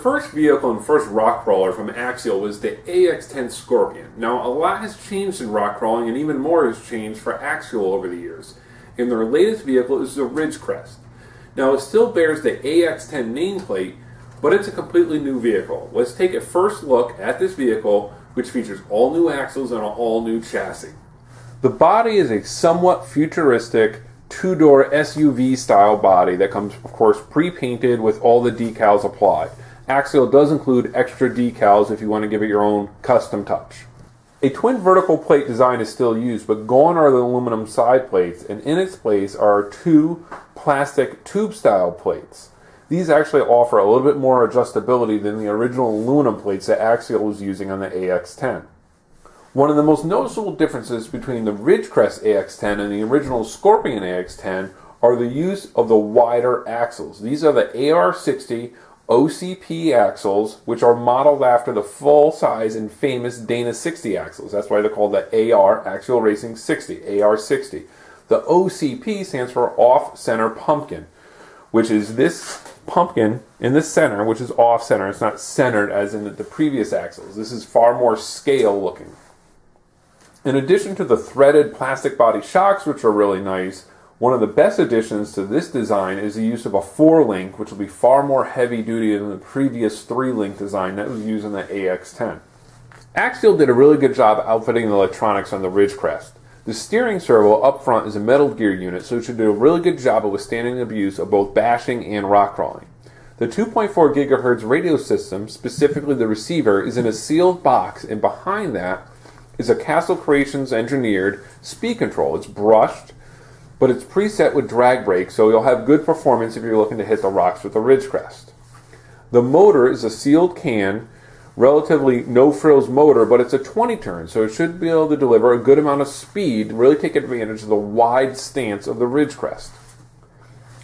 first vehicle and first rock crawler from Axial was the AX10 Scorpion. Now, a lot has changed in rock crawling, and even more has changed for Axial over the years. And their latest vehicle is the Ridgecrest. Now, it still bears the AX10 nameplate, but it's a completely new vehicle. Let's take a first look at this vehicle, which features all new axles and an all new chassis. The body is a somewhat futuristic two-door SUV style body that comes, of course, pre-painted with all the decals applied. Axial does include extra decals if you want to give it your own custom touch. A twin vertical plate design is still used, but gone are the aluminum side plates, and in its place are two plastic tube style plates. These actually offer a little bit more adjustability than the original aluminum plates that Axial was using on the AX10. One of the most noticeable differences between the Ridgecrest AX10 and the original Scorpion AX10 are the use of the wider axles. These are the AR60 OCP axles, which are modeled after the full-size and famous Dana 60 axles. That's why they're called the AR, Axial Racing 60, AR60. The OCP stands for off-center pumpkin, which is this pumpkin in the center, which is off-center. It's not centered as in the previous axles. This is far more scale looking. In addition to the threaded plastic body shocks, which are really nice, one of the best additions to this design is the use of a 4-link, which will be far more heavy duty than the previous 3-link design that was used in the AX10. Axial did a really good job outfitting the electronics on the Ridgecrest. The steering servo up front is a metal gear unit, so it should do a really good job of withstanding the abuse of both bashing and rock crawling. The 2.4 GHz radio system, specifically the receiver, is in a sealed box, and behind that is a Castle Creations engineered speed control. It's brushed, but it's preset with drag brakes, so you'll have good performance if you're looking to hit the rocks with the Ridgecrest. The motor is a sealed can, relatively no-frills motor, but it's a 20 turn, so it should be able to deliver a good amount of speed, really take advantage of the wide stance of the Ridgecrest.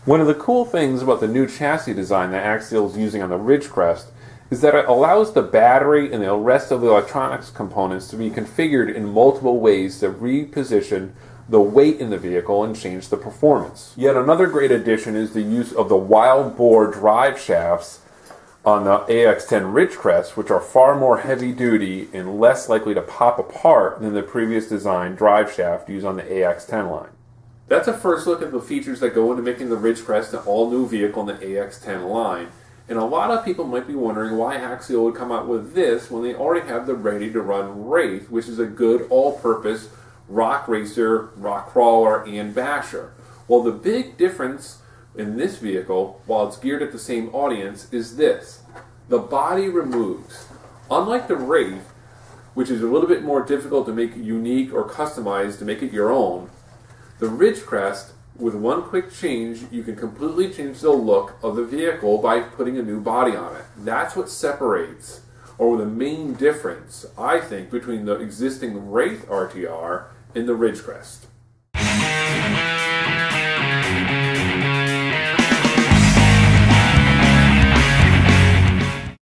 One of the cool things about the new chassis design that Axial is using on the Ridgecrest is that it allows the battery and the rest of the electronics components to be configured in multiple ways to reposition the weight in the vehicle and change the performance. Yet another great addition is the use of the wild bore drive shafts on the AX10 Ridgecrest, which are far more heavy duty and less likely to pop apart than the previous design drive shaft used on the AX10 line. That's a first look at the features that go into making the Ridgecrest an all-new vehicle in the AX10 line. And a lot of people might be wondering why Axial would come out with this when they already have the ready-to-run Wraith, which is a good all-purpose rock racer, rock crawler, and basher. Well, the big difference in this vehicle, while it's geared at the same audience, is this. The body removes. Unlike the Wraith, which is a little bit more difficult to make unique or customized to make it your own, the Ridgecrest, with one quick change, you can completely change the look of the vehicle by putting a new body on it. That's what separates, or the main difference, I think, between the existing Wraith RTR and the Ridgecrest.